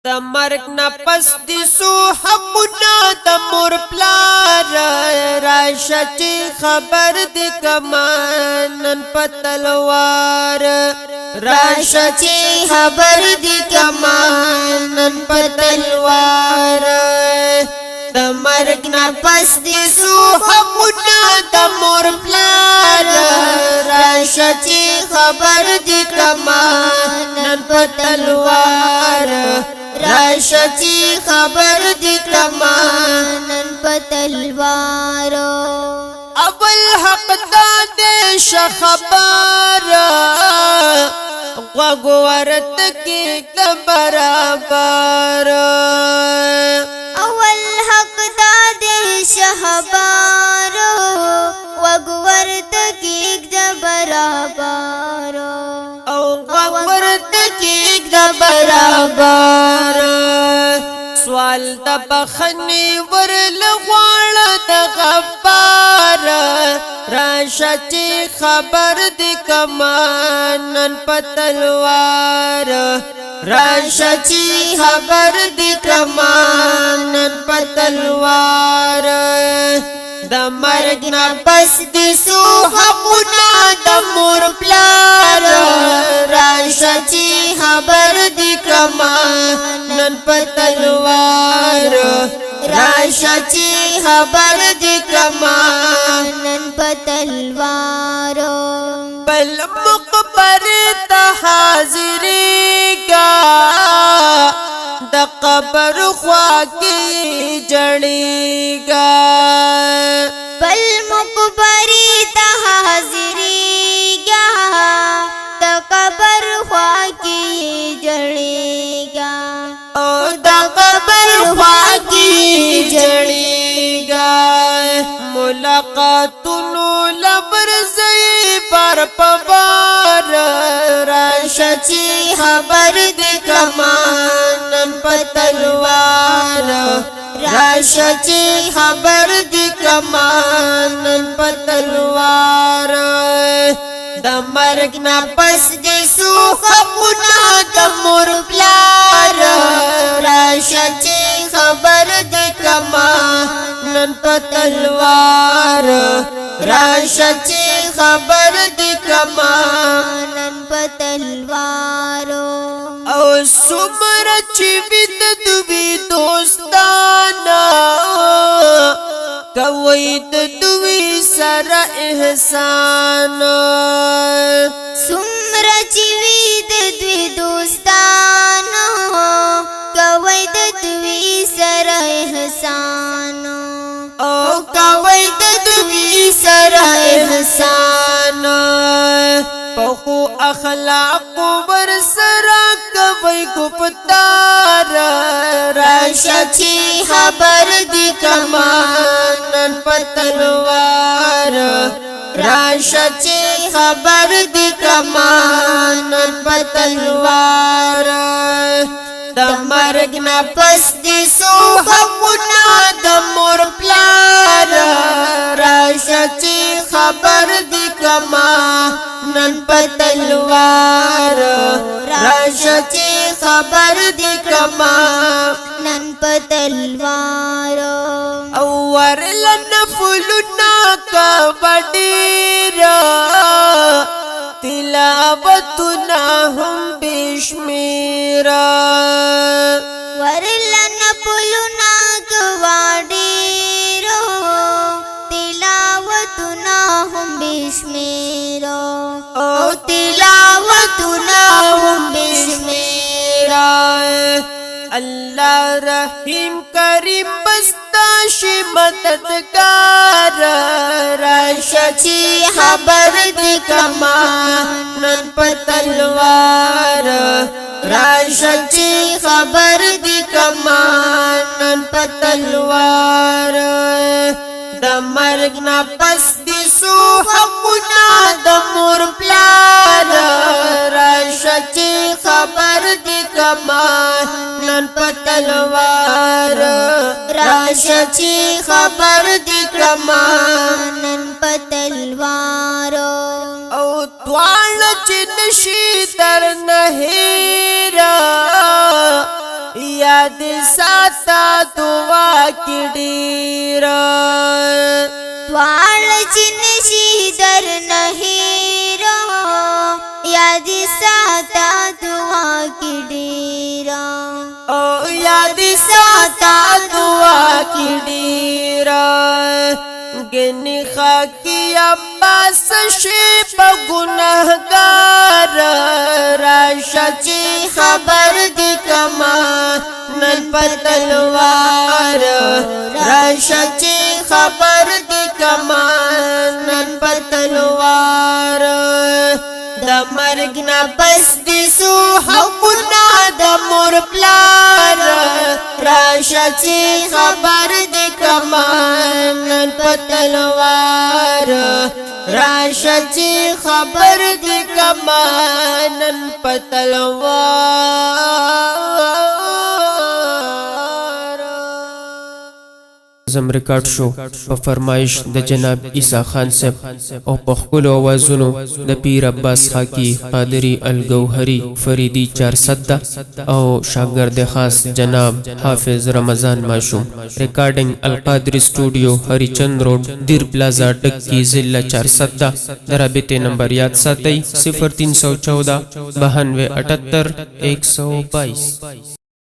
د مرګ نه پس دي سو حقنا د مور پلار راشه چې خبر دي کمانن پتلوار راشه چې خبر دي کمانن پتلوار د مرګ نه پس دي سو حقنا د مور پلار راشه چې خبر دي کمانن پتلوار راشه چې خبر دي کمانن پتلوارو اول حق دا دې خبر غوغورت کې برابر اول حق دا دې خبر غوغورت کې برابر او غوغورت کې برابر سوال د بخنی ورل غواړ د غفار راشه چې خبر دي کمانن پتلوار راشه چې خبر دي کمانن پتلوار د مرګ نه پس دي سو حقنا د مور پلار راشه چې خبر دي کمانن پتلوار راشه چې خبر دي کمانن پتلوار بل مقبر ته حاضرېږه د قبر خوا کې جړېږه بل مقبر ته حاضرېږه د قبر خوا کې جړېږه او د قبر خوا کې جړېږه ملاقاتونو لبرځي بار په بار راشه چې خبر دي کمانن پتلوار راشه چې خبر دي کمانن پتلوار د مرګ نه پس دي سو حقنا د مور پلار راشه چې خبر دي کمانن پتلوار راشه چې خبر دي کمانن پتلوار او سمره چې بيد دوی دوستانا کوي د دوی سره احسان سمره چې د دوی دوستانو کوي د دوی سره احسان او کوي د دوی سره احسان په خو اخلاق ور سره کوي ګفتار راشه چې خبر دي کمانن پتلوار راشه چې خبر دي کمانن پتلوار د مرګ نه پس دي سو حقنا د مور پلار راشه چې خبر دي کمانن پتلوار راشه چې خبر دي کمانن پتلوار او ورلن فلنا کا وډیرا تلاوتنا هم بشمیرا ورلن فلنا کا وډیرا تلاوتنا هم بشمیرا او تلاوتنا هم بشمیرا اللہ رحیم کریم بستا شی مددگار راشه چې خبر دي کمانن پتلوار راشه چې خبر دي کمانن پتلوار د مرګ نه پس دي سو حقنا د مور پلار راشه چې خبر دي کمانن پتلوار راشه چې خبر دي کمانن پتلوار او دوال چې نشي در نه هیرا یاد ساتا دعا کی ډیر دوال چنشی در نهیرو یاد ساتا دعا کی ډیرا او یاد ساتا دعا کی ډیر گنی خاکی عباس شی پا گناہگار راشا چی خبر دی کما نن پتلوار راشا چی خبر دی کما نن پتلوار دا مرگ نا پس دی سو حقنا دا مور پلار راشا چی خبر دی کما نن پتلوار راشا چی خبر دی کما نن پتلوار زم ریکارډ شو په فرمایش د جناب عیسی خان صاحب او په خپل اوازونو د پیر عباس خاکی قادری الگوهری فریدی 400 او شاګرد خاص جناب حافظ رمضان ماشوم ریکارډینګ القادری سټوډیو هری چند روډ دیر پلازا ټکی ضلع 400 رابطه نمبر یاد ساتئ 0314 92 78 122